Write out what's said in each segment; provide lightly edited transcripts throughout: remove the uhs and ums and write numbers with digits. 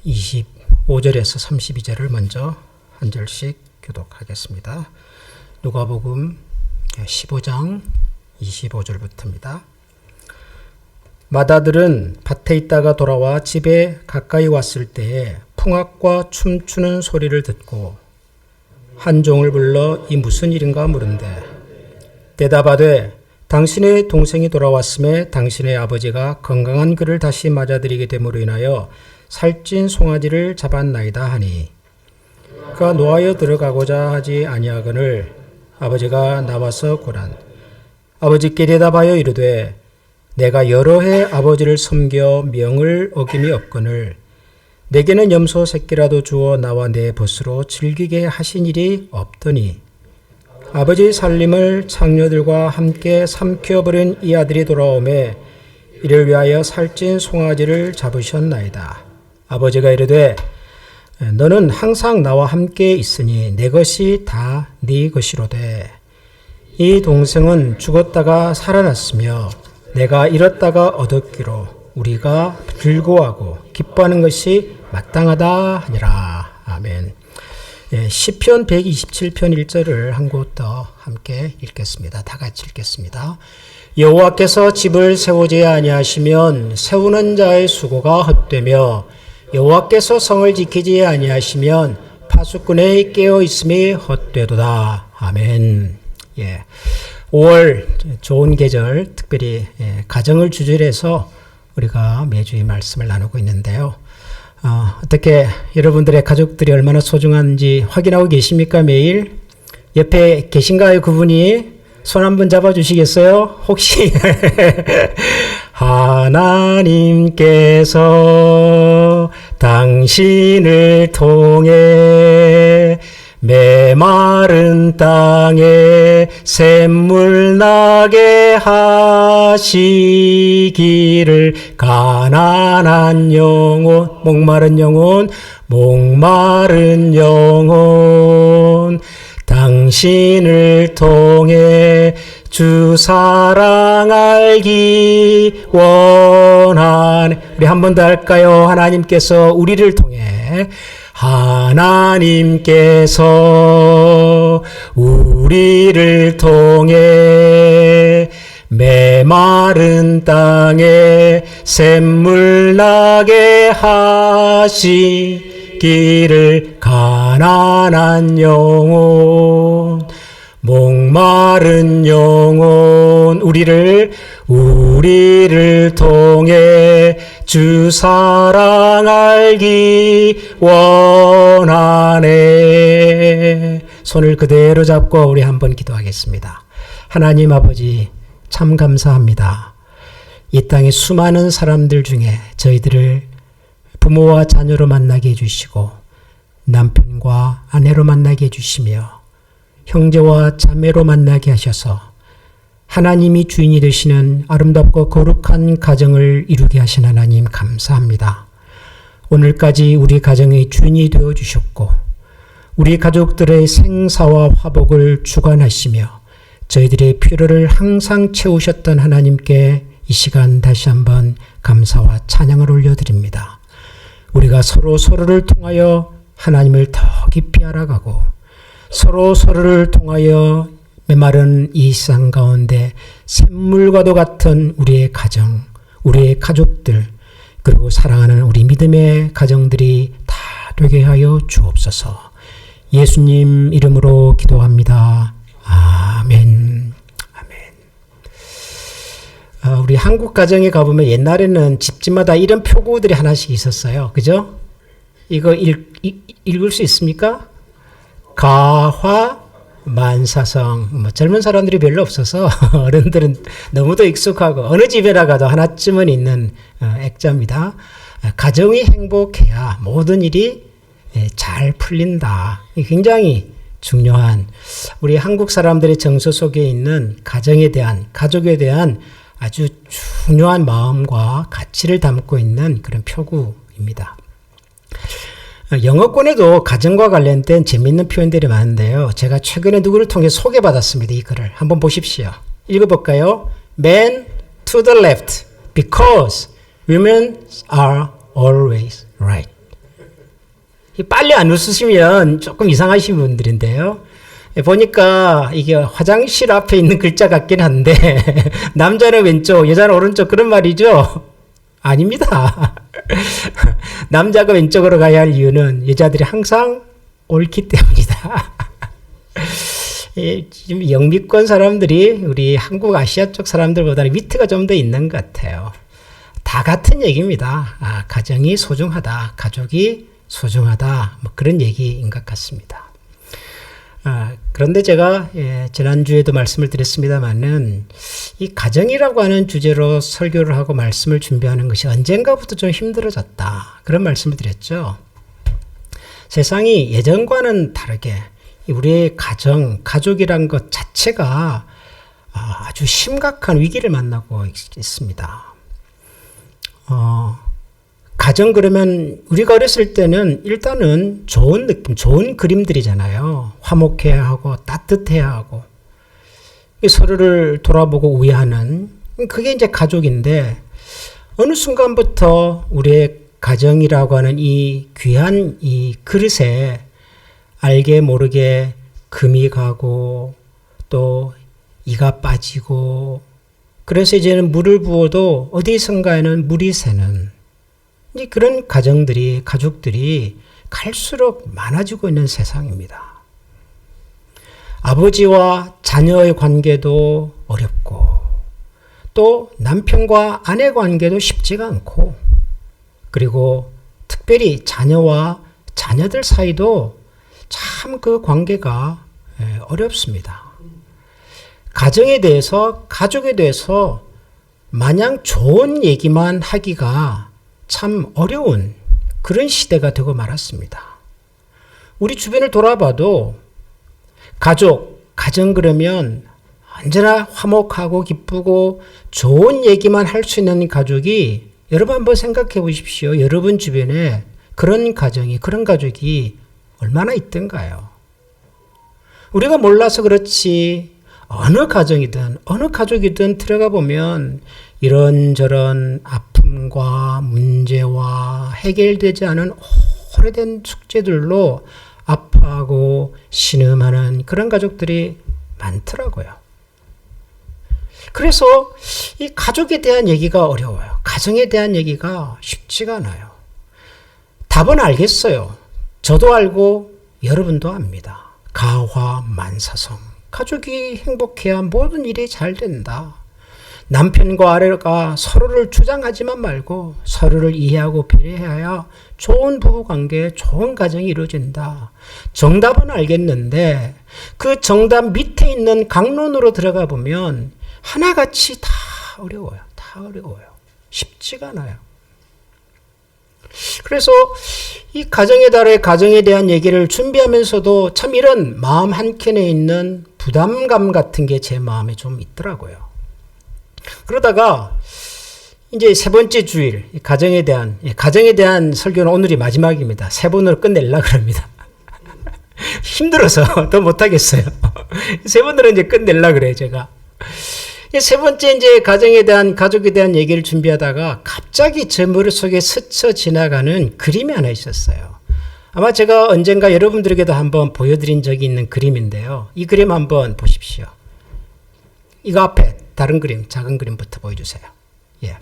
25절에서 32절을 먼저 한 절씩 교독하겠습니다. 누가복음 15장 25절부터입니다. 마다들은 밭에 있다가 돌아와 집에 가까이 왔을 때에 풍악과 춤추는 소리를 듣고 한 종을 불러 이 무슨 일인가 물은데 대답하되 당신의 동생이 돌아왔음에 당신의 아버지가 건강한 그를 다시 맞아들이게 됨으로 인하여 살찐 송아지를 잡았나이다 하니 그가 노하여 들어가고자 하지 아니하거늘 아버지가 나와서 고란 아버지께 대답하여 이르되 내가 여러 해 아버지를 섬겨 명을 어김이 없거늘 내게는 염소 새끼라도 주어 나와 내 벗으로 즐기게 하신 일이 없더니 아버지 살림을 창녀들과 함께 삼켜버린 이 아들이 돌아오매 이를 위하여 살찐 송아지를 잡으셨나이다. 아버지가 이르되 너는 항상 나와 함께 있으니 내 것이 다 네 것이로되 이 동생은 죽었다가 살아났으며 내가 잃었다가 얻었기로 우리가 즐거워하고 기뻐하는 것이 마땅하다 하니라. 아멘. 시편 127편 1절을 한 곳 더 함께 읽겠습니다. 다 같이 읽겠습니다. 여호와께서 집을 세우지 아니하시면 세우는 자의 수고가 헛되며 여호와께서 성을 지키지 아니하시면 파수꾼의 깨어 있음이 헛되도다. 아멘. 5월 좋은 계절, 특별히 가정을 주제로 해서 우리가 매주 이 말씀을 나누고 있는데요. 어떻게 여러분들의 가족들이 얼마나 소중한지 확인하고 계십니까? 매일? 옆에 계신가요? 그분이? 손 한번 잡아주시겠어요? 혹시 하나님께서 당신을 통해 메마른 땅에 샘물 나게 하시기를 가난한 영혼, 목마른 영혼 당신을 통해 주 사랑 알기 원하네. 우리 한 번 더 할까요? 하나님께서 우리를 통해 하나님께서 우리를 통해 메마른 땅에 샘물 나게 하시기를 가난한 영혼 목마른 영혼 우리를 통해 주 사랑 알기 원하네. 손을 그대로 잡고 우리 한번 기도하겠습니다. 하나님 아버지 참 감사합니다. 이 땅의 수많은 사람들 중에 저희들을 부모와 자녀로 만나게 해주시고 남편과 아내로 만나게 해주시며 형제와 자매로 만나게 하셔서 하나님이 주인이 되시는 아름답고 거룩한 가정을 이루게 하신 하나님 감사합니다. 오늘까지 우리 가정의 주인이 되어주셨고 우리 가족들의 생사와 화복을 주관하시며 저희들의 필요를 항상 채우셨던 하나님께 이 시간 다시 한번 감사와 찬양을 올려드립니다. 우리가 서로를 통하여 하나님을 더 깊이 알아가고 서로를 통하여 메마른 이 세상 가운데 샘물과도 같은 우리의 가정, 우리의 가족들, 그리고 사랑하는 우리 믿음의 가정들이 다 되게 하여 주옵소서. 예수님 이름으로 기도합니다. 아멘. 아멘. 우리 한국 가정에 가보면 옛날에는 집집마다 이런 표구들이 하나씩 있었어요. 그죠? 이거 읽을 수 있습니까? 가화 만사성. 젊은 사람들이 별로 없어서 어른들은 너무도 익숙하고 어느 집에나 가도 하나쯤은 있는 액자입니다. 가정이 행복해야 모든 일이 잘 풀린다. 굉장히 중요한 우리 한국 사람들의 정서 속에 있는 가정에 대한 가족에 대한 아주 중요한 마음과 가치를 담고 있는 그런 표구입니다. 영어권에도 가정과 관련된 재미있는 표현들이 많은데요. 제가 최근에 누구를 통해 소개받았습니다. 이 글을 한번 보십시오. 읽어볼까요? Man to the left because women are always right. 빨리 안 웃으시면 조금 이상하신 분들인데요. 보니까 이게 화장실 앞에 있는 글자 같긴 한데 남자는 왼쪽, 여자는 오른쪽 그런 말이죠? 아닙니다. 남자가 왼쪽으로 가야 할 이유는 여자들이 항상 옳기 때문이다. 지금 영미권 사람들이 우리 한국 아시아 쪽 사람들보다는 위트가 좀 더 있는 것 같아요. 다 같은 얘기입니다. 가정이 소중하다, 가족이 소중하다, 뭐 그런 얘기인 것 같습니다. 그런데 제가 지난주에도 말씀을 드렸습니다만은 이 가정이라고 하는 주제로 설교를 하고 말씀을 준비하는 것이 언젠가부터 좀 힘들어졌다. 그런 말씀을 드렸죠. 세상이 예전과는 다르게 우리의 가족이란 것 자체가 아주 심각한 위기를 만나고 있습니다. 가정 그러면 우리가 어렸을 때는 일단은 좋은 느낌, 좋은 그림들이잖아요. 화목해야 하고 따뜻해야 하고 서로를 돌아보고 우애하는 그게 이제 가족인데 어느 순간부터 우리의 가정이라고 하는 이 귀한 이 그릇에 알게 모르게 금이 가고 또 이가 빠지고 그래서 이제는 물을 부어도 어디선가에는 물이 새는 이제 그런 가족들이 갈수록 많아지고 있는 세상입니다. 아버지와 자녀의 관계도 어렵고 또 남편과 아내 관계도 쉽지가 않고 그리고 특별히 자녀와 자녀들 사이도 참 그 관계가 어렵습니다. 가정에 대해서 가족에 대해서 마냥 좋은 얘기만 하기가 참 어려운 그런 시대가 되고 말았습니다. 우리 주변을 돌아봐도 가정 그러면 언제나 화목하고 기쁘고 좋은 얘기만 할 수 있는 가족이 여러분 한번 생각해 보십시오. 여러분 주변에 그런 가족이 얼마나 있던가요? 우리가 몰라서 그렇지 어느 가족이든 들어가 보면 이런저런 아픔과 문제와 해결되지 않은 오래된 숙제들로 아파하고 신음하는 그런 가족들이 많더라고요. 그래서 이 가족에 대한 얘기가 어려워요. 가정에 대한 얘기가 쉽지가 않아요. 답은 알겠어요. 저도 알고 여러분도 압니다. 가화만사성. 가족이 행복해야 모든 일이 잘 된다. 남편과 아내가 서로를 주장하지만 말고 서로를 이해하고 배려해야 좋은 부부관계, 좋은 가정이 이루어진다. 정답은 알겠는데 그 정답 밑에 있는 강론으로 들어가 보면 하나같이 다 어려워요. 쉽지가 않아요. 그래서 이 가정의 달에 가정에 대한 얘기를 준비하면서도 참 이런 마음 한켠에 있는 부담감 같은 게 제 마음에 좀 있더라고요. 그러다가 이제 세 번째 주일 가정에 대한 설교는 오늘이 마지막입니다. 세 번으로 끝내려고 합니다. 힘들어서 더 못하겠어요. 세 번으로 이제 끝내려고 그래요, 제가. 세 번째 이제 가족에 대한 얘기를 준비하다가 갑자기 제 머릿속에 스쳐 지나가는 그림이 하나 있었어요. 아마 제가 언젠가 여러분들에게도 한번 보여드린 적이 있는 그림인데요. 이 그림 한번 보십시오. 이거 앞에 다른 그림, 작은 그림부터 보여주세요. 예.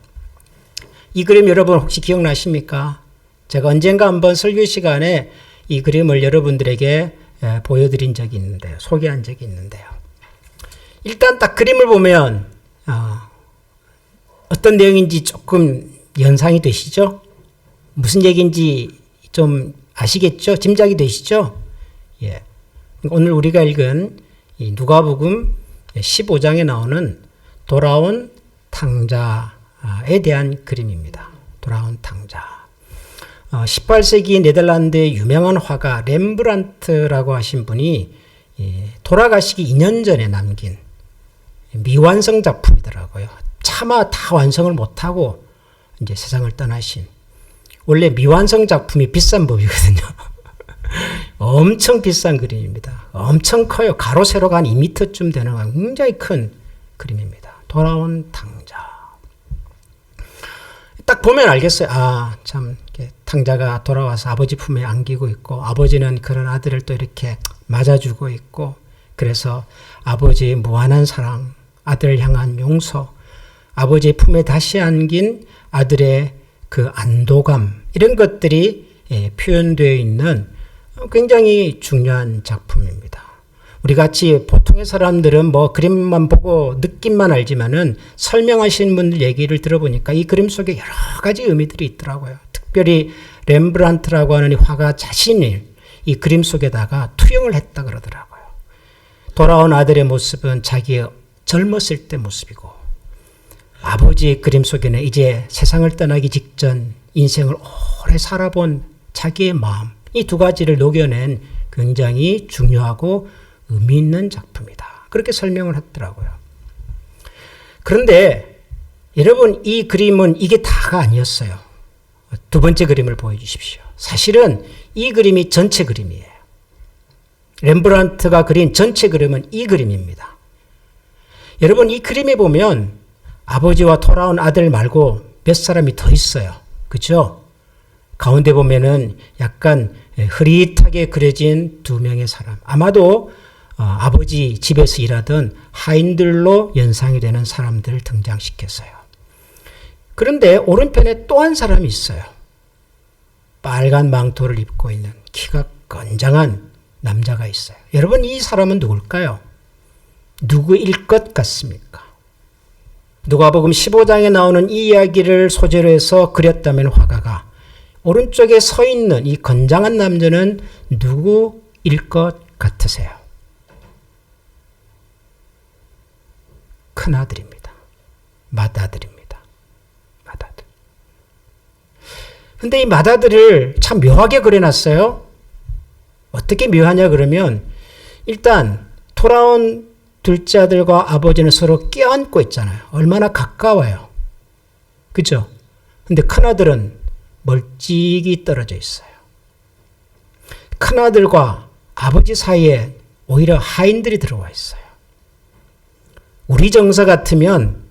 이 그림 여러분 혹시 기억나십니까? 제가 언젠가 한번 설교 시간에 이 그림을 여러분들에게 보여드린 적이 있는데요. 소개한 적이 있는데요. 일단 딱 그림을 보면 어떤 내용인지 조금 연상이 되시죠? 무슨 얘기인지 좀 아시겠죠? 짐작이 되시죠? 예. 오늘 우리가 읽은 이 누가복음 15장에 나오는 돌아온 탕자에 대한 그림입니다. 돌아온 탕자. 18세기 네덜란드의 유명한 화가 렘브란트라고 하신 분이 돌아가시기 2년 전에 남긴 미완성 작품이더라고요. 차마 다 완성을 못하고 이제 세상을 떠나신. 원래 미완성 작품이 비싼 법이거든요. 엄청 비싼 그림입니다. 엄청 커요. 가로 세로가 한 2m쯤 되는 굉장히 큰 그림입니다. 돌아온 탕자. 딱 보면 알겠어요. 아, 참 탕자가 돌아와서 아버지 품에 안기고 있고 아버지는 그런 아들을 또 이렇게 맞아주고 있고 그래서 아버지의 무한한 사랑, 아들을 향한 용서, 아버지의 품에 다시 안긴 아들의 그 안도감 이런 것들이 표현되어 있는 굉장히 중요한 작품입니다. 우리 같이 보통의 사람들은 뭐 그림만 보고 느낌만 알지만은 설명하시는 분들 얘기를 들어보니까 이 그림 속에 여러 가지 의미들이 있더라고요. 특별히 렘브란트라고 하는 이 화가 자신이 이 그림 속에다가 투영을 했다 그러더라고요. 돌아온 아들의 모습은 자기의 젊었을 때 모습이고 아버지의 그림 속에는 이제 세상을 떠나기 직전 인생을 오래 살아본 자기의 마음 이 두 가지를 녹여낸 굉장히 중요하고 의미 있는 작품이다. 그렇게 설명을 했더라고요. 그런데 여러분 이 그림은 이게 다가 아니었어요. 두 번째 그림을 보여주십시오. 사실은 이 그림이 전체 그림이에요. 렘브란트가 그린 전체 그림은 이 그림입니다. 여러분 이 그림에 보면 아버지와 돌아온 아들 말고 몇 사람이 더 있어요. 그렇죠? 가운데 보면은 약간 흐릿하게 그려진 두 명의 사람. 아마도 아버지 집에서 일하던 하인들로 연상이 되는 사람들을 등장시켰어요. 그런데 오른편에 또 한 사람이 있어요. 빨간 망토를 입고 있는 키가 건장한 남자가 있어요. 여러분 이 사람은 누굴까요? 누구일 것 같습니까? 누가복음 15장에 나오는 이 이야기를 소재로 해서 그렸다면 화가가 오른쪽에 서 있는 이 건장한 남자는 누구일 것 같으세요? 큰아들입니다. 맏아들입니다. 맏아들. 근데 이 맏아들을 참 묘하게 그려놨어요. 어떻게 묘하냐 그러면 일단 돌아온 둘째 아들과 아버지는 서로 껴안고 있잖아요. 얼마나 가까워요. 그죠? 근데 큰아들은 멀찍이 떨어져 있어요. 큰아들과 아버지 사이에 오히려 하인들이 들어와 있어요. 우리 정서 같으면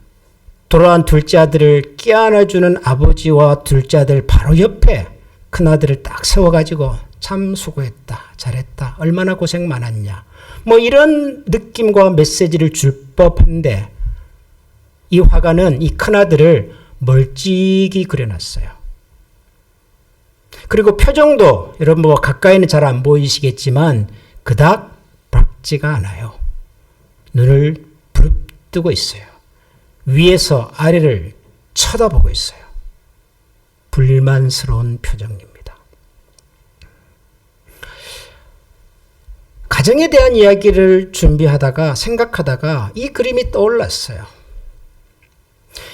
돌아온 둘째 아들을 껴안아주는 아버지와 둘째 아들 바로 옆에 큰아들을 딱 세워가지고 참 수고했다, 잘했다, 얼마나 고생 많았냐 뭐 이런 느낌과 메시지를 줄 법한데 이 화가는 이 큰아들을 멀찍이 그려놨어요. 그리고 표정도 여러분 뭐 가까이는 잘 안 보이시겠지만 그닥 밝지가 않아요. 눈을 부릅뜨고 있어요. 위에서 아래를 쳐다보고 있어요. 불만스러운 표정입니다. 가정에 대한 이야기를 준비하다가 생각하다가 이 그림이 떠올랐어요.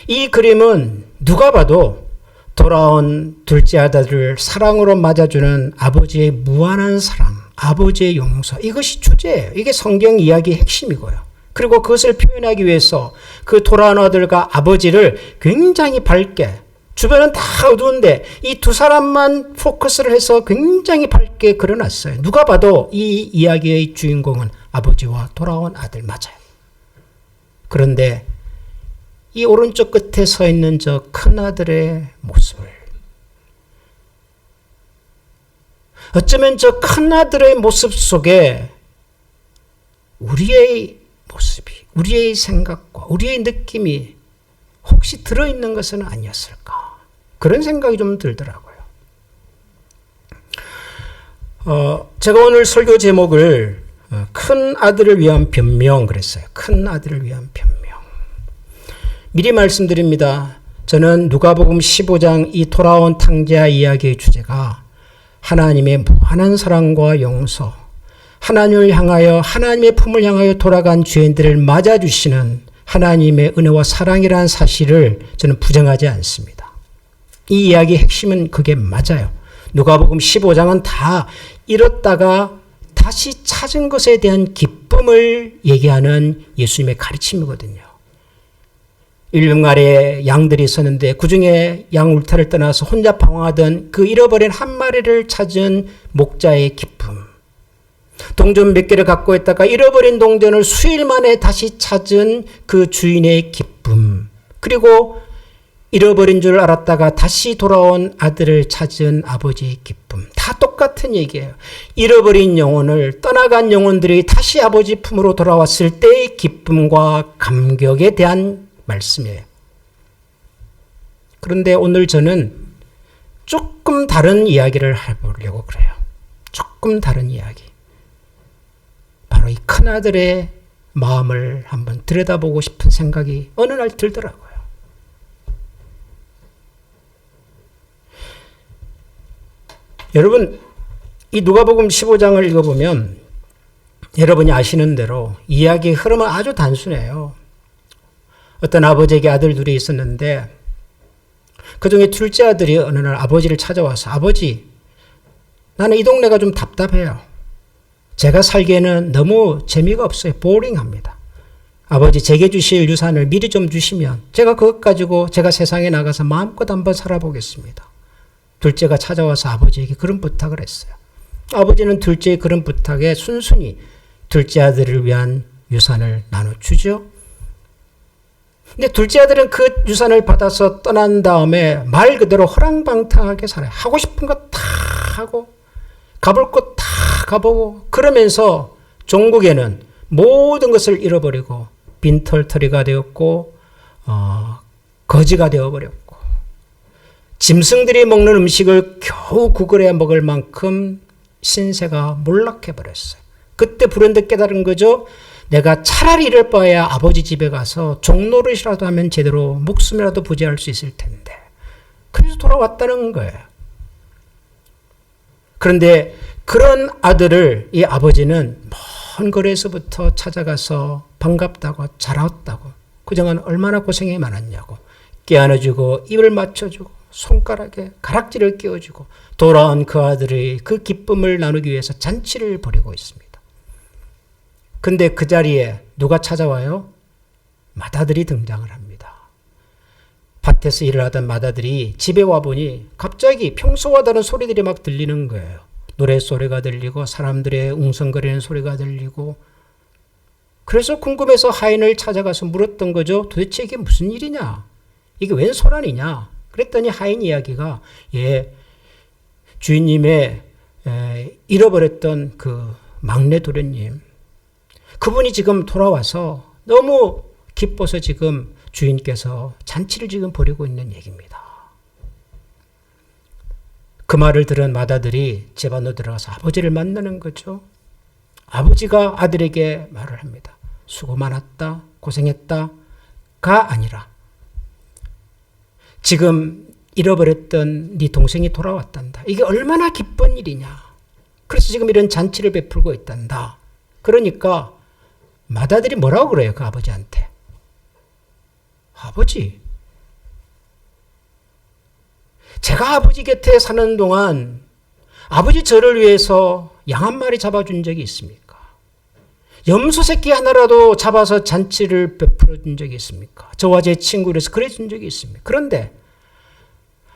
이 그림은 누가 봐도 돌아온 둘째 아들을 사랑으로 맞아주는 아버지의 무한한 사랑, 아버지의 용서 이것이 주제예요. 이게 성경 이야기의 핵심이고요. 그리고 그것을 표현하기 위해서 그 돌아온 아들과 아버지를 굉장히 밝게 주변은 다 어두운데 이 두 사람만 포커스를 해서 굉장히 밝게 그려놨어요. 누가 봐도 이 이야기의 주인공은 아버지와 돌아온 아들 맞아요. 그런데 이 오른쪽 끝에 서 있는 저 큰아들의 모습을 어쩌면 저 큰아들의 모습 속에 우리의 모습이, 우리의 생각과 우리의 느낌이 혹시 들어있는 것은 아니었을까? 그런 생각이 좀 들더라고요. 제가 오늘 설교 제목을 큰 아들을 위한 변명 그랬어요. 큰 아들을 위한 변명. 미리 말씀드립니다. 저는 누가복음 15장 이 돌아온 탕자 이야기의 주제가 하나님의 무한한 사랑과 용서, 하나님을 향하여 하나님의 품을 향하여 돌아간 죄인들을 맞아주시는 하나님의 은혜와 사랑이라는 사실을 저는 부정하지 않습니다. 이 이야기의 핵심은 그게 맞아요. 누가복음 15장은 다 잃었다가 다시 찾은 것에 대한 기쁨을 얘기하는 예수님의 가르침이거든요. 일병 아래에 양들이 있었는데 그중에 양 울타를 떠나서 혼자 방황하던 그 잃어버린 한 마리를 찾은 목자의 기쁨. 동전 몇 개를 갖고 있다가 잃어버린 동전을 수일 만에 다시 찾은 그 주인의 기쁨. 그리고 잃어버린 줄 알았다가 다시 돌아온 아들을 찾은 아버지의 기쁨. 다 똑같은 얘기예요. 잃어버린 영혼을, 떠나간 영혼들이 다시 아버지 품으로 돌아왔을 때의 기쁨과 감격에 대한 말씀이에요. 그런데 오늘 저는 조금 다른 이야기를 해보려고 그래요. 조금 다른 이야기. 바로 이 큰아들의 마음을 한번 들여다보고 싶은 생각이 어느 날 들더라고요. 여러분, 이 누가복음 15장을 읽어보면 여러분이 아시는 대로 이야기의 흐름은 아주 단순해요. 어떤 아버지에게 아들 둘이 있었는데 그 중에 둘째 아들이 어느 날 아버지를 찾아와서 아버지, 나는 이 동네가 좀 답답해요. 제가 살기에는 너무 재미가 없어요. 보링합니다. 아버지, 제게 주실 유산을 미리 좀 주시면 제가 그것 가지고 제가 세상에 나가서 마음껏 한번 살아보겠습니다. 둘째가 찾아와서 아버지에게 그런 부탁을 했어요. 아버지는 둘째의 그런 부탁에 순순히 둘째 아들을 위한 유산을 나눠주죠. 근데 둘째 아들은 그 유산을 받아서 떠난 다음에 말 그대로 허랑방탕하게 살아요. 하고 싶은 거 다 하고 가볼 곳 다 가보고 그러면서 종국에는 모든 것을 잃어버리고 빈털터리가 되었고 거지가 되어버렸고 짐승들이 먹는 음식을 겨우 구걸해 먹을 만큼 신세가 몰락해버렸어요. 그때 불현듯 깨달은 거죠. 내가 차라리 이럴 바에야 아버지 집에 가서 종노릇이라도 하면 제대로 목숨이라도 부지할 수 있을 텐데. 그래서 돌아왔다는 거예요. 그런데 그런 아들을 이 아버지는 먼 거리에서부터 찾아가서 반갑다고 잘 왔다고 그동안 얼마나 고생이 많았냐고 깨안아주고 입을 맞춰주고 손가락에 가락지를 끼워주고 돌아온 그 아들의 그 기쁨을 나누기 위해서 잔치를 벌이고 있습니다. 근데 그 자리에 누가 찾아와요? 맏아들이 등장을 합니다. 밭에서 일을 하던 맏아들이 집에 와보니 갑자기 평소와 다른 소리들이 막 들리는 거예요. 노랫소리가 들리고 사람들의 웅성거리는 소리가 들리고 그래서 궁금해서 하인을 찾아가서 물었던 거죠. 도대체 이게 무슨 일이냐? 이게 웬 소란이냐? 그랬더니 하인 이야기가 주인님의 잃어버렸던 그 막내 도련님 그분이 지금 돌아와서 너무 기뻐서 지금 주인께서 잔치를 지금 벌이고 있는 얘기입니다. 그 말을 들은 맏아들이 집 안으로 들어가서 아버지를 만나는 거죠. 아버지가 아들에게 말을 합니다. 수고 많았다, 고생했다가 아니라 지금 잃어버렸던 네 동생이 돌아왔단다. 이게 얼마나 기쁜 일이냐. 그래서 지금 이런 잔치를 베풀고 있단다. 그러니까 맏아들이 뭐라고 그래요? 그 아버지한테. 아버지, 제가 아버지 곁에 사는 동안 아버지 저를 위해서 양 한 마리 잡아준 적이 있습니까? 염소 새끼 하나라도 잡아서 잔치를 베풀어 준 적이 있습니까? 저와 제 친구를 그래 준 적이 있습니까? 그런데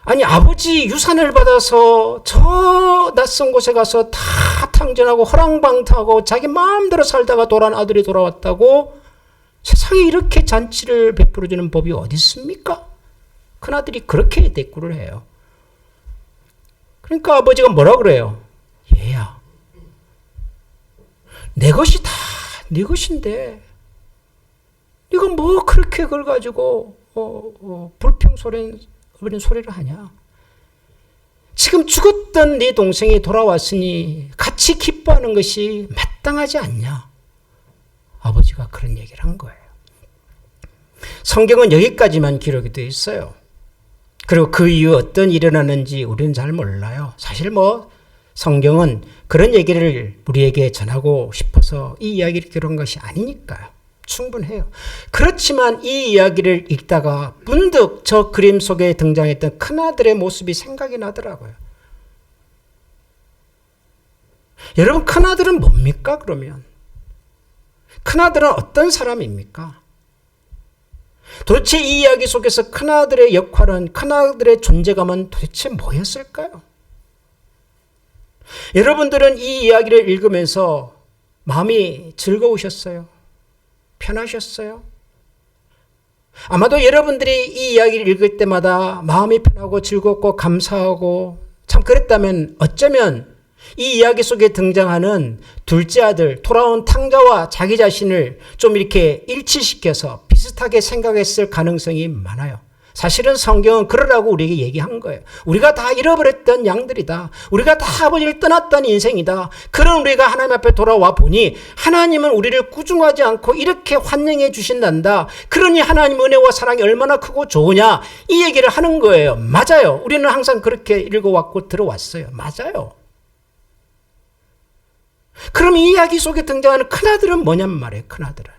아니 아버지 유산을 받아서 저 낯선 곳에 가서 다 탕진하고 허랑방탕하고 자기 마음대로 살다가 돌아온 아들이 돌아왔다고 세상에 이렇게 잔치를 베풀어주는 법이 어디 있습니까? 큰아들이 그렇게 대꾸를 해요. 그러니까 아버지가 뭐라 그래요? 얘야, 내 것이 다 네 것인데 네가 뭐 그렇게 그걸 가지고 불평소리는 소리를 하냐? 지금 죽었던 네 동생이 돌아왔으니 같이 기뻐하는 것이 마땅하지 않냐? 아버지가 그런 얘기를 한 거예요. 성경은 여기까지만 기록이 되어 있어요. 그리고 그 이후 어떤 일이 일어나는지 우리는 잘 몰라요. 사실 성경은 그런 얘기를 우리에게 전하고 싶어서 이 이야기를 기록한 것이 아니니까요. 충분해요. 그렇지만 이 이야기를 읽다가 문득 저 그림 속에 등장했던 큰아들의 모습이 생각이 나더라고요. 여러분, 큰아들은 뭡니까 그러면? 큰아들은 어떤 사람입니까? 도대체 이 이야기 속에서 큰아들의 역할은, 큰아들의 존재감은 도대체 뭐였을까요? 여러분들은 이 이야기를 읽으면서 마음이 즐거우셨어요? 편하셨어요? 아마도 여러분들이 이 이야기를 읽을 때마다 마음이 편하고 즐겁고 감사하고 참 그랬다면 어쩌면 이 이야기 속에 등장하는 둘째 아들, 돌아온 탕자와 자기 자신을 좀 이렇게 일치시켜서 비슷하게 생각했을 가능성이 많아요. 사실은 성경은 그러라고 우리에게 얘기한 거예요. 우리가 다 잃어버렸던 양들이다. 우리가 다 아버지를 떠났던 인생이다. 그런 우리가 하나님 앞에 돌아와 보니 하나님은 우리를 꾸중하지 않고 이렇게 환영해 주신단다. 그러니 하나님 은혜와 사랑이 얼마나 크고 좋으냐 이 얘기를 하는 거예요. 맞아요. 우리는 항상 그렇게 읽어왔고 들어왔어요. 맞아요. 그럼 이 이야기 속에 등장하는 큰아들은 뭐냔 말이에요. 큰아들은.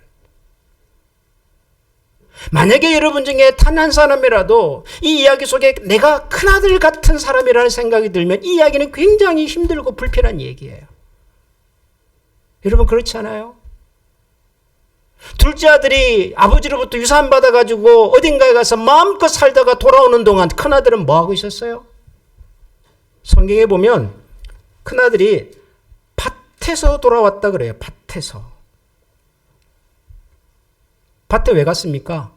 만약에 여러분 중에 단 한 사람이라도 이 이야기 속에 내가 큰아들 같은 사람이라는 생각이 들면 이 이야기는 굉장히 힘들고 불편한 얘기예요. 여러분 그렇지 않아요? 둘째 아들이 아버지로부터 유산 받아가지고 어딘가에 가서 마음껏 살다가 돌아오는 동안 큰아들은 뭐 하고 있었어요? 성경에 보면 큰아들이 밭에서 돌아왔다 그래요. 밭에서. 밭에 왜 갔습니까?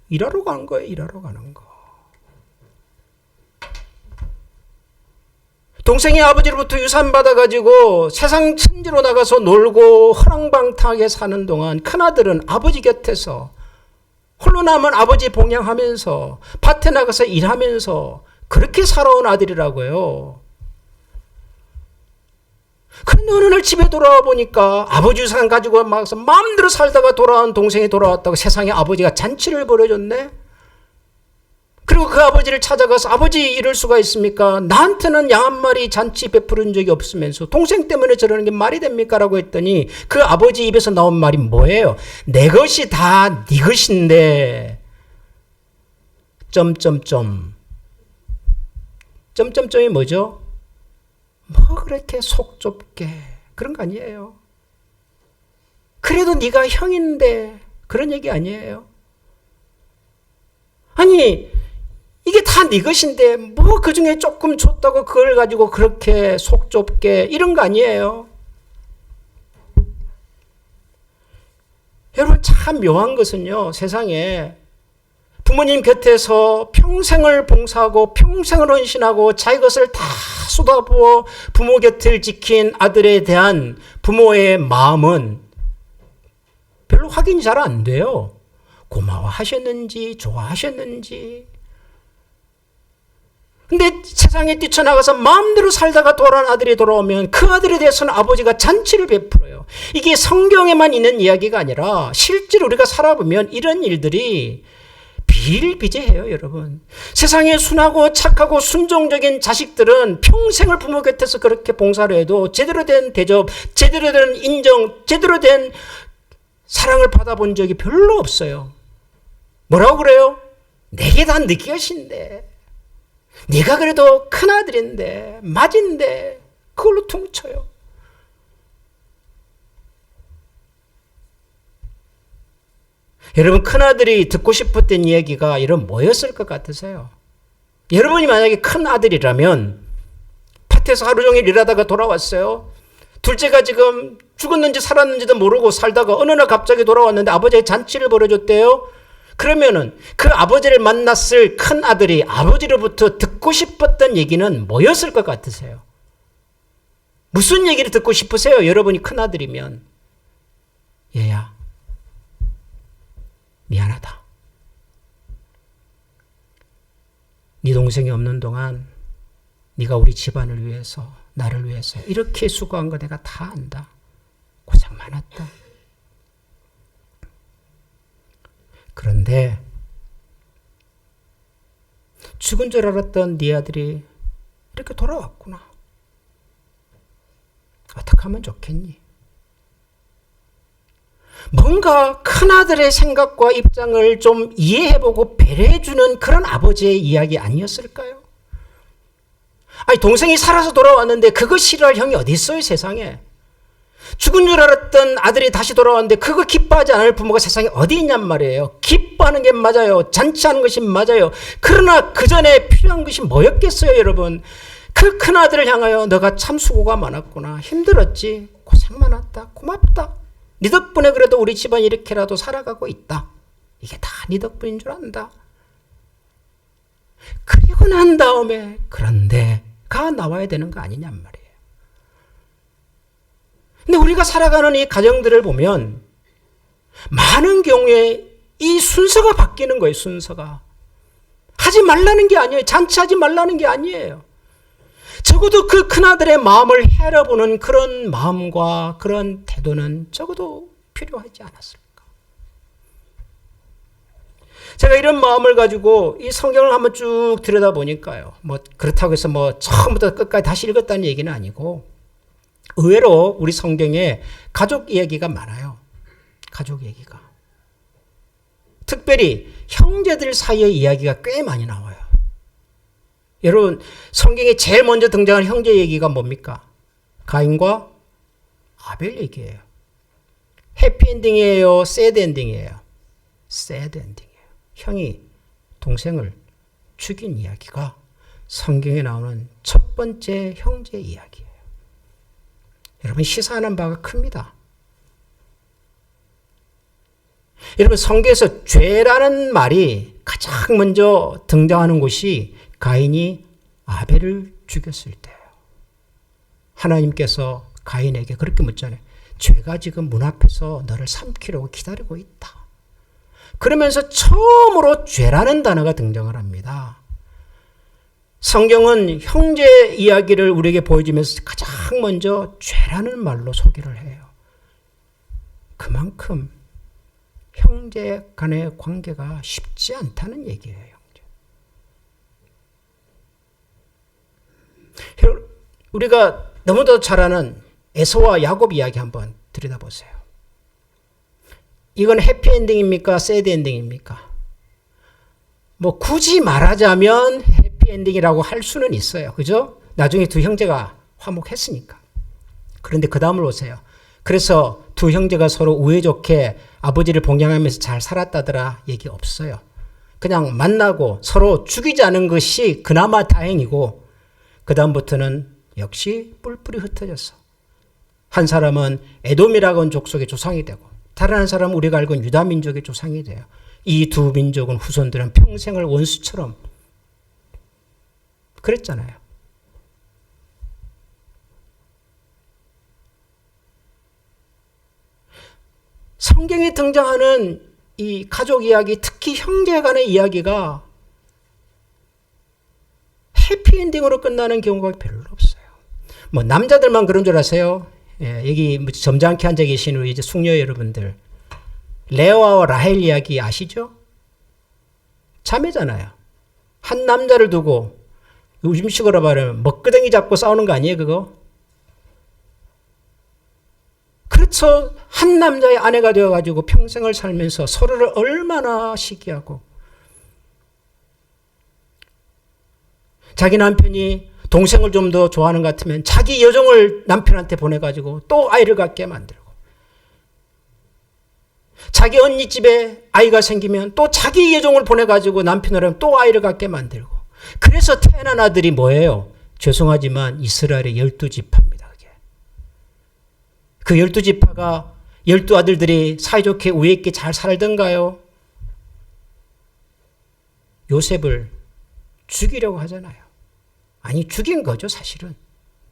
일하러 간 거예요. 일하러 가는 거. 동생이 아버지로부터 유산 받아가지고 세상 천지로 나가서 놀고 허랑방탕하게 사는 동안 큰아들은 아버지 곁에서 홀로 남은 아버지 봉양하면서 밭에 나가서 일하면서 그렇게 살아온 아들이라고요. 그런데 어느 날 집에 돌아와 보니까 아버지 유산 가지고 막 마음대로 살다가 돌아온 동생이 돌아왔다고 세상에 아버지가 잔치를 벌여줬네. 그리고 그 아버지를 찾아가서 아버지 이럴 수가 있습니까? 나한테는 양 한 마리 잔치 베푸른 적이 없으면서 동생 때문에 저러는 게 말이 됩니까? 라고 했더니 그 아버지 입에서 나온 말이 뭐예요? 내 것이 다 네 것인데 점점점이 뭐죠? 뭐 그렇게 속 좁게 그런 거 아니에요. 그래도 네가 형인데 그런 얘기 아니에요. 아니 이게 다 네 것인데 뭐 그중에 조금 줬다고 그걸 가지고 그렇게 속 좁게 이런 거 아니에요. 여러분 참 묘한 것은요. 세상에 부모님 곁에서 평생을 봉사하고 평생을 헌신하고 자기 것을 다 쏟아부어 부모 곁을 지킨 아들에 대한 부모의 마음은 별로 확인이 잘 안 돼요. 고마워하셨는지 좋아하셨는지. 근데 세상에 뛰쳐나가서 마음대로 살다가 돌아온 아들이 돌아오면 그 아들에 대해서는 아버지가 잔치를 베풀어요. 이게 성경에만 있는 이야기가 아니라 실제로 우리가 살아보면 이런 일들이 비일비재해요, 여러분. 세상에 순하고 착하고 순종적인 자식들은 평생을 부모 곁에서 그렇게 봉사를 해도 제대로 된 대접, 제대로 된 인정, 제대로 된 사랑을 받아본 적이 별로 없어요. 뭐라고 그래요? 내게 다 네 것인데, 네가 그래도 큰아들인데, 맏인데 그걸로 퉁쳐요. 여러분 큰아들이 듣고 싶었던 이야기가 이런 뭐였을 것 같으세요? 여러분이 만약에 큰아들이라면 밭에서 하루 종일 일하다가 돌아왔어요. 둘째가 지금 죽었는지 살았는지도 모르고 살다가 어느 날 갑자기 돌아왔는데 아버지의 잔치를 벌여줬대요. 그러면은 그 아버지를 만났을 큰아들이 아버지로부터 듣고 싶었던 얘기는 뭐였을 것 같으세요? 무슨 얘기를 듣고 싶으세요? 여러분이 큰아들이면. 얘야, 미안하다. 네 동생이 없는 동안 네가 우리 집안을 위해서 나를 위해서 이렇게 수고한 거 내가 다 안다. 고생 많았다. 그런데 죽은 줄 알았던 네 아들이 이렇게 돌아왔구나. 어떻게 하면 좋겠니? 뭔가 큰아들의 생각과 입장을 좀 이해해보고 배려해주는 그런 아버지의 이야기 아니었을까요? 아니 동생이 살아서 돌아왔는데 그거 싫어할 형이 어디 있어요 세상에. 죽은 줄 알았던 아들이 다시 돌아왔는데 그거 기뻐하지 않을 부모가 세상에 어디 있냔 말이에요. 기뻐하는 게 맞아요. 잔치하는 것이 맞아요. 그러나 그 전에 필요한 것이 뭐였겠어요 여러분. 그 큰아들을 향하여 너가 참 수고가 많았구나. 힘들었지. 고생 많았다. 고맙다. 네 덕분에 그래도 우리 집안 이렇게라도 살아가고 있다. 이게 다 네 덕분인 줄 안다. 그리고 난 다음에 그런데가 나와야 되는 거 아니냔 말이에요. 근데 우리가 살아가는 이 가정들을 보면 많은 경우에 이 순서가 바뀌는 거예요. 순서가. 하지 말라는 게 아니에요. 잔치하지 말라는 게 아니에요. 적어도 그 큰아들의 마음을 헤아려보는 그런 마음과 그런 태도는 적어도 필요하지 않았을까. 제가 이런 마음을 가지고 이 성경을 한번 쭉 들여다보니까요. 그렇다고 해서 처음부터 끝까지 다시 읽었다는 얘기는 아니고 의외로 우리 성경에 가족 이야기가 많아요. 가족 얘기가. 특별히 형제들 사이의 이야기가 꽤 많이 나와요. 여러분, 성경에 제일 먼저 등장하는 형제 얘기가 뭡니까? 가인과 아벨 얘기예요. 해피엔딩이에요? 새드엔딩이에요? 새드엔딩이에요. 형이 동생을 죽인 이야기가 성경에 나오는 첫 번째 형제 이야기예요. 여러분, 시사하는 바가 큽니다. 여러분, 성경에서 죄라는 말이 가장 먼저 등장하는 곳이 가인이 아벨을 죽였을 때예요. 하나님께서 가인에게 그렇게 묻잖아요. 죄가 지금 문 앞에서 너를 삼키려고 기다리고 있다. 그러면서 처음으로 죄라는 단어가 등장을 합니다. 성경은 형제 이야기를 우리에게 보여주면서 가장 먼저 죄라는 말로 소개를 해요. 그만큼 형제 간의 관계가 쉽지 않다는 얘기예요. 우리가 너무도 잘 아는 에서와 야곱 이야기 한번 들여다보세요. 이건 해피엔딩입니까? 새드엔딩입니까? 굳이 말하자면 해피엔딩이라고 할 수는 있어요. 그죠? 나중에 두 형제가 화목했으니까. 그런데 그 다음을 보세요. 그래서 두 형제가 서로 우애 좋게 아버지를 봉양하면서 잘 살았다더라 얘기 없어요. 그냥 만나고 서로 죽이지 않은 것이 그나마 다행이고 그 다음부터는 역시 뿔뿔이 흩어졌어. 한 사람은 에돔이라고 하는 족속의 조상이 되고 다른 한 사람은 우리가 알고 있는 유다 민족의 조상이 돼요. 이 두 민족은 후손들은 평생을 원수처럼 그랬잖아요. 성경에 등장하는 이 가족 이야기, 특히 형제 간의 이야기가 해피엔딩으로 끝나는 경우가 별로 없어요. 남자들만 그런 줄 아세요? 예, 여기 점잖게 앉아 계신 우리 이제 숙녀 여러분들. 레아와 라헬 이야기 아시죠? 자매잖아요. 한 남자를 두고 요즘식으로 말하면 먹구덩이 잡고 싸우는 거 아니에요, 그거? 그렇죠. 한 남자의 아내가 되어가지고 평생을 살면서 서로를 얼마나 시기하고 자기 남편이 동생을 좀 더 좋아하는 것 같으면 자기 여종을 남편한테 보내가지고 또 아이를 갖게 만들고 자기 언니 집에 아이가 생기면 또 자기 여종을 보내가지고 남편을 또 아이를 갖게 만들고 그래서 태어난 아들이 뭐예요? 죄송하지만 이스라엘의 12지파입니다. 그게. 그 12지파가 12아들들이 사이좋게 우애 있게 잘 살던가요? 요셉을 죽이려고 하잖아요. 아니 죽인 거죠 사실은.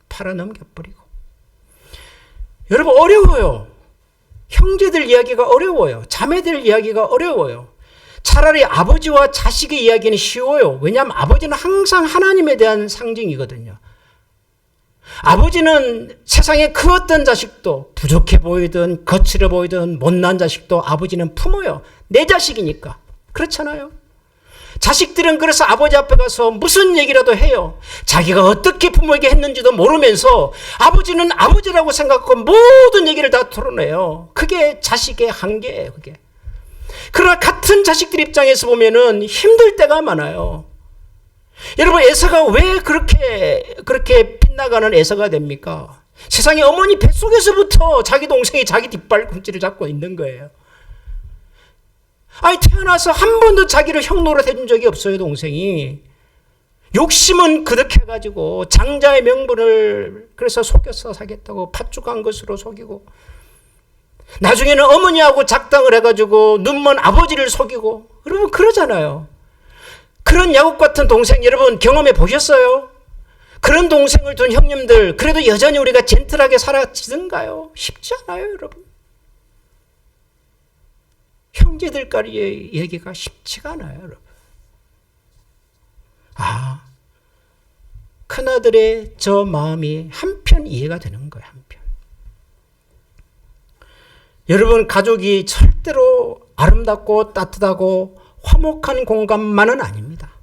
팔아넘겨버리고. 여러분 어려워요. 형제들 이야기가 어려워요. 자매들 이야기가 어려워요. 차라리 아버지와 자식의 이야기는 쉬워요. 왜냐하면 아버지는 항상 하나님에 대한 상징이거든요. 아버지는 세상의 그 어떤 자식도 부족해 보이든 거칠어 보이든 못난 자식도 아버지는 품어요. 내 자식이니까. 그렇잖아요. 자식들은 그래서 아버지 앞에 가서 무슨 얘기라도 해요. 자기가 어떻게 부모에게 했는지도 모르면서 아버지는 아버지라고 생각하고 모든 얘기를 다 털어내요. 그게 자식의 한계예요. 그게. 그러나 같은 자식들 입장에서 보면은 힘들 때가 많아요. 여러분 에서가 왜 그렇게 빗나가는 에서가 됩니까? 세상에 어머니 뱃속에서부터 자기 동생이 자기 뒷발꿈치를 잡고 있는 거예요. 아니 태어나서 한 번도 자기를 형 노릇 해준 적이 없어요. 동생이. 욕심은 그득해가지고 장자의 명분을 그래서 속여서 사겠다고 팥죽한 것으로 속이고 나중에는 어머니하고 작당을 해가지고 눈먼 아버지를 속이고, 여러분 그러잖아요. 그런 야곱 같은 동생 여러분 경험해 보셨어요? 그런 동생을 둔 형님들 그래도 여전히 우리가 젠틀하게 살아지던가요? 쉽지 않아요, 여러분. 형제들까지의 얘기가 쉽지가 않아요, 여러분. 큰아들의 저 마음이 한편 이해가 되는 거예요, 한편. 여러분, 가족이 절대로 아름답고 따뜻하고 화목한 공간만은 아닙니다.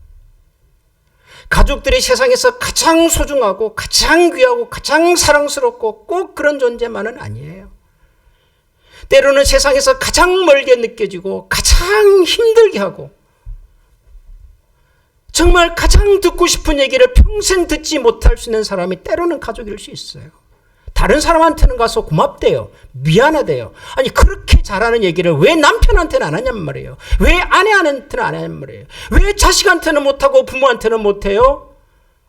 가족들이 세상에서 가장 소중하고 가장 귀하고 가장 사랑스럽고 꼭 그런 존재만은 아니에요. 때로는 세상에서 가장 멀게 느껴지고 가장 힘들게 하고 정말 가장 듣고 싶은 얘기를 평생 듣지 못할 수 있는 사람이 때로는 가족일 수 있어요. 다른 사람한테는 가서 고맙대요. 미안하대요. 아니 그렇게 잘하는 얘기를 왜 남편한테는 안 하냔 말이에요. 왜 아내한테는 안 하냔 말이에요. 왜 자식한테는 못하고 부모한테는 못해요?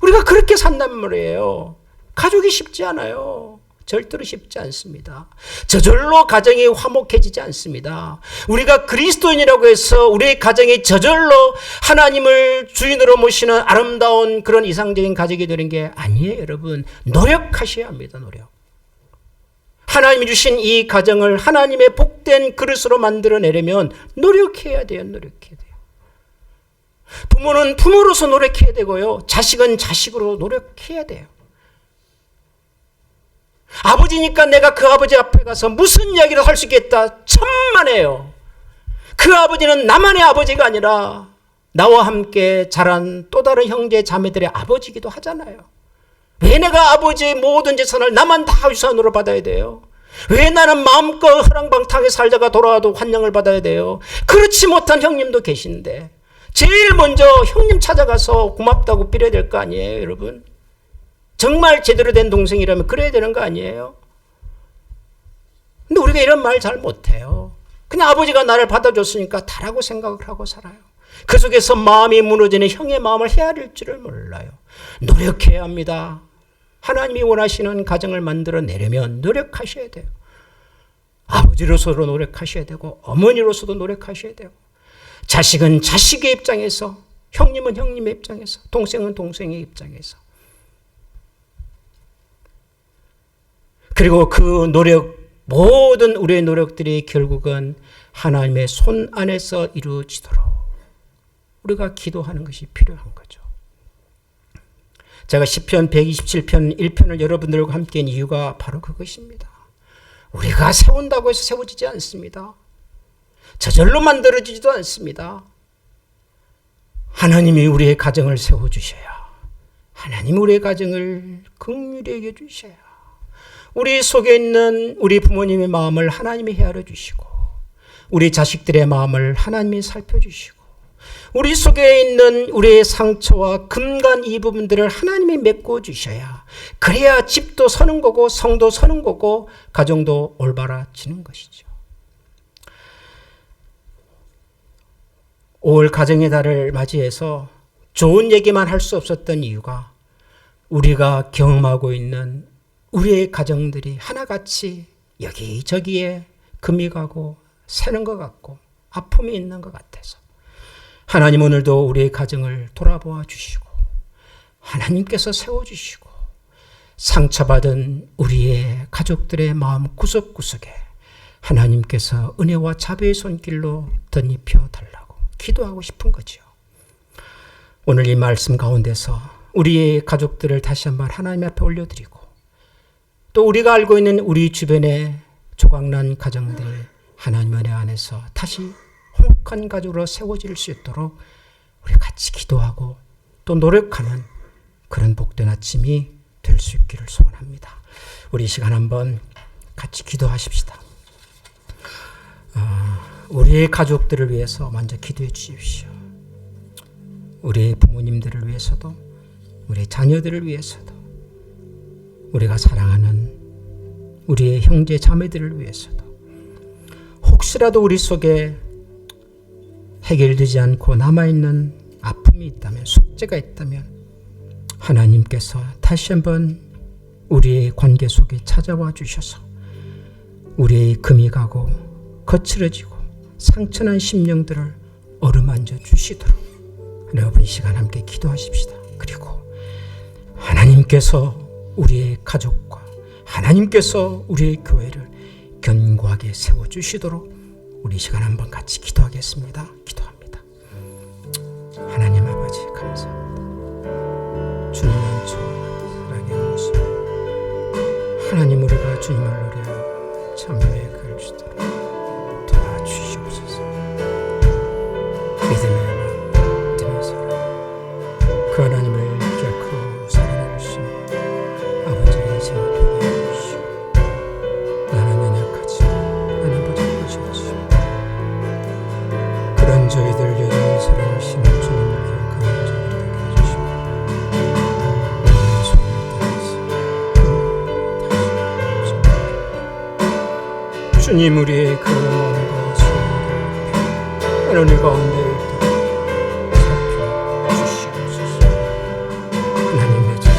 우리가 그렇게 산단 말이에요. 가족이 쉽지 않아요. 절대로 쉽지 않습니다. 저절로 가정이 화목해지지 않습니다. 우리가 그리스도인이라고 해서 우리의 가정이 저절로 하나님을 주인으로 모시는 아름다운 그런 이상적인 가족이 되는 게 아니에요, 여러분. 노력하셔야 합니다, 노력. 하나님이 주신 이 가정을 하나님의 복된 그릇으로 만들어내려면 노력해야 돼요, 노력해야 돼요. 부모는 부모로서 노력해야 되고요. 자식은 자식으로 노력해야 돼요. 아버지니까 내가 그 아버지 앞에 가서 무슨 이야기를 할 수 있겠다. 천만에요. 그 아버지는 나만의 아버지가 아니라 나와 함께 자란 또 다른 형제 자매들의 아버지이기도 하잖아요. 왜 내가 아버지의 모든 재산을 나만 다 유산으로 받아야 돼요? 왜 나는 마음껏 허랑방탕하게 살다가 돌아와도 환영을 받아야 돼요? 그렇지 못한 형님도 계신데 제일 먼저 형님 찾아가서 고맙다고 빌어야 될 거 아니에요, 여러분? 정말 제대로 된 동생이라면 그래야 되는 거 아니에요? 근데 우리가 이런 말 잘 못해요. 그냥 아버지가 나를 받아줬으니까 다라고 생각을 하고 살아요. 그 속에서 마음이 무너지는 형의 마음을 헤아릴 줄을 몰라요. 노력해야 합니다. 하나님이 원하시는 가정을 만들어내려면 노력하셔야 돼요. 아버지로서도 노력하셔야 되고 어머니로서도 노력하셔야 되고 자식은 자식의 입장에서, 형님은 형님의 입장에서, 동생은 동생의 입장에서. 그리고 그 노력, 모든 우리의 노력들이 결국은 하나님의 손 안에서 이루어지도록 우리가 기도하는 것이 필요한 거죠. 제가 시편 127편 1편을 여러분들과 함께 한 이유가 바로 그것입니다. 우리가 세운다고 해서 세워지지 않습니다. 저절로 만들어지지도 않습니다. 하나님이 우리의 가정을 세워주셔야, 하나님이 우리의 가정을 긍휼히 여겨주셔야, 우리 속에 있는 우리 부모님의 마음을 하나님이 헤아려 주시고 우리 자식들의 마음을 하나님이 살펴주시고 우리 속에 있는 우리의 상처와 금간 이 부분들을 하나님이 메꿔 주셔야, 그래야 집도 서는 거고 성도 서는 거고 가정도 올바라지는 것이죠. 5월 가정의 달을 맞이해서 좋은 얘기만 할 수 없었던 이유가 우리가 경험하고 있는 우리의 가정들이 하나같이 여기저기에 금이 가고 새는 것 같고 아픔이 있는 것 같아서 하나님 오늘도 우리의 가정을 돌아보아 주시고 하나님께서 세워주시고 상처받은 우리의 가족들의 마음 구석구석에 하나님께서 은혜와 자비의 손길로 덧입혀 달라고 기도하고 싶은 거죠. 오늘 이 말씀 가운데서 우리의 가족들을 다시 한번 하나님 앞에 올려드리고 또 우리가 알고 있는 우리 주변의 조각난 가정들이 하나님 은혜 안에서 다시 화목한 가족으로 세워질 수 있도록 우리 같이 기도하고 또 노력하는 그런 복된 아침이 될 수 있기를 소원합니다. 우리 이 시간 한번 같이 기도하십시다. 우리의 가족들을 위해서 먼저 기도해 주십시오. 우리 부모님들을 위해서도 우리 자녀들을 위해서도 우리가 사랑하는 우리의 형제 자매들을 위해서도 혹시라도 우리 속에 해결되지 않고 남아있는 아픔이 있다면, 숙제가 있다면 하나님께서 다시 한번 우리의 관계 속에 찾아와 주셔서 우리의 금이 가고 거칠어지고 상처난 심령들을 어루만져 주시도록 여러분 이 시간 함께 기도하십시다. 그리고 하나님께서 우리의 가족과 하나님께서 우리의 교회를 견고하게 세워주시도록 우리 시간 한번 같이 기도하겠습니다. 기도합니다. 하나님 아버지 감사합니다. 주님은 좋은 사랑의 모습, 하나님 우리가 주님을 노래하고 참여의 글 주도록 도와주시옵소서. 믿음의 마음, 믿음의 사랑, 그 하나님을 기억하고 살아갈 수 있는 아버지의 인생을 되게 해주시고, 나는 연약하지, 나는 부족하시옵소서. 그런 저희들 여전히 사랑하시는 주님을 기억하는 저희들 되게 해주시고, 오늘 손을 다해서 주님 우리의 그 몸과 손을 하나님 가운데 살펴주시옵소서. 하나님의 자손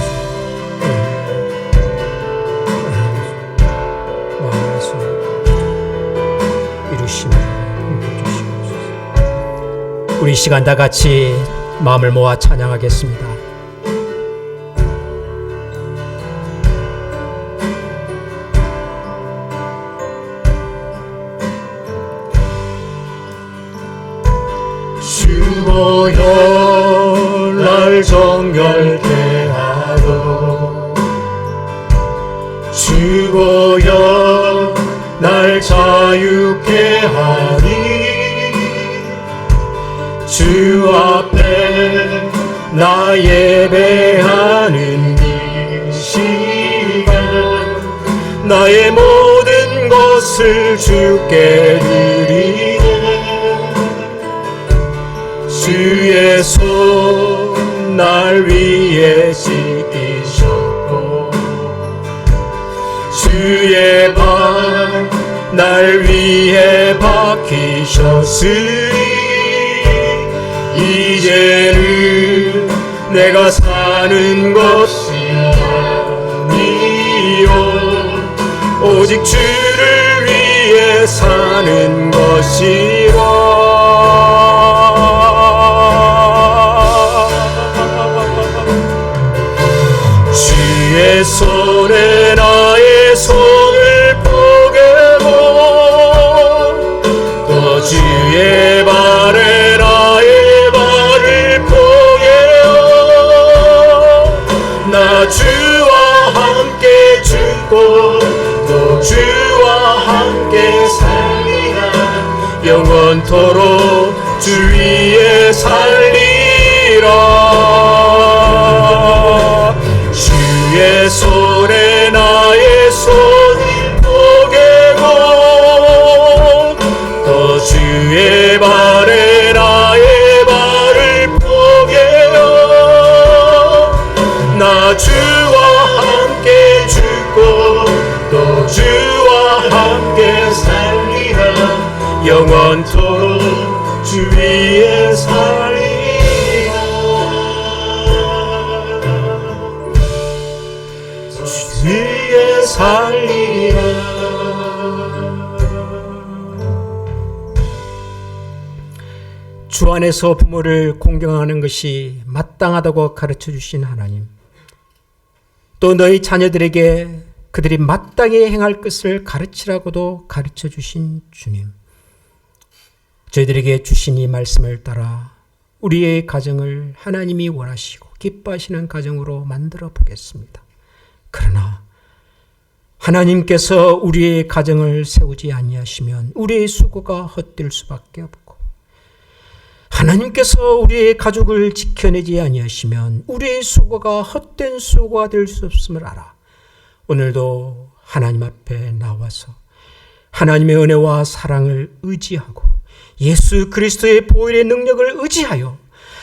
마음의 손을 이루시며 주시옵소서. 우리 시간 다 같이 마음을 모아 찬양하겠습니다. 주보여 날 정결케 하고 주보여 날 자유케 하니 주 앞에 나 예배하는 이 시간 나의 모든 것을 주께 드리네. 주의 손 날 위에 씻기셨고 주의 발 날 위에 박히셨으니 이제는 내가 사는 것이 아니요 오직 주를 위해 사는 것이라. 주의 손에 나의 손을 포개고 또 주의 발에 나의 발을 포개어 나 주와 함께 죽고 또 주와 함께 살리라. 영원토록 주 위에 살리라. 주의 손에 나의 손을 포개고 또 주의 발에 나의 발을 포개어 나 주와 함께 죽고 또 주와 함께 살리라. 영원토록 주 위에 살리라. 주에 살리라. 주 안에서 부모를 공경하는 것이 마땅하다고 가르쳐 주신 하나님, 또 너희 자녀들에게 그들이 마땅히 행할 것을 가르치라고도 가르쳐 주신 주님, 저희들에게 주신 이 말씀을 따라 우리의 가정을 하나님이 원하시고 기뻐하시는 가정으로 만들어 보겠습니다. 그러나 하나님께서 우리의 가정을 세우지 아니하시면 우리의 수고가 헛될 수밖에 없고, 하나님께서 우리의 가족을 지켜내지 아니하시면 우리의 수고가 헛된 수고가 될 수 없음을 알아 오늘도 하나님 앞에 나와서 하나님의 은혜와 사랑을 의지하고 예수 그리스도의 보혈의 능력을 의지하여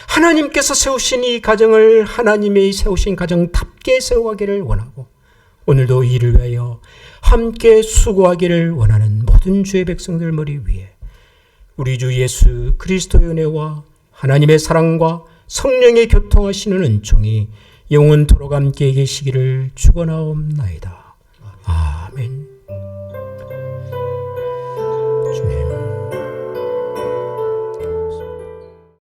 하나님께서 세우신 이 가정을 하나님의 세우신 가정답게 세워가기를 원하고, 오늘도 이를 위하여 함께 수고하기를 원하는 모든 주의 백성들 머리 위에 우리 주 예수 그리스도의 은혜와 하나님의 사랑과 성령의 교통하시는 은총이 영원토록 함께 계시기를 축원하옵나이다. 아멘.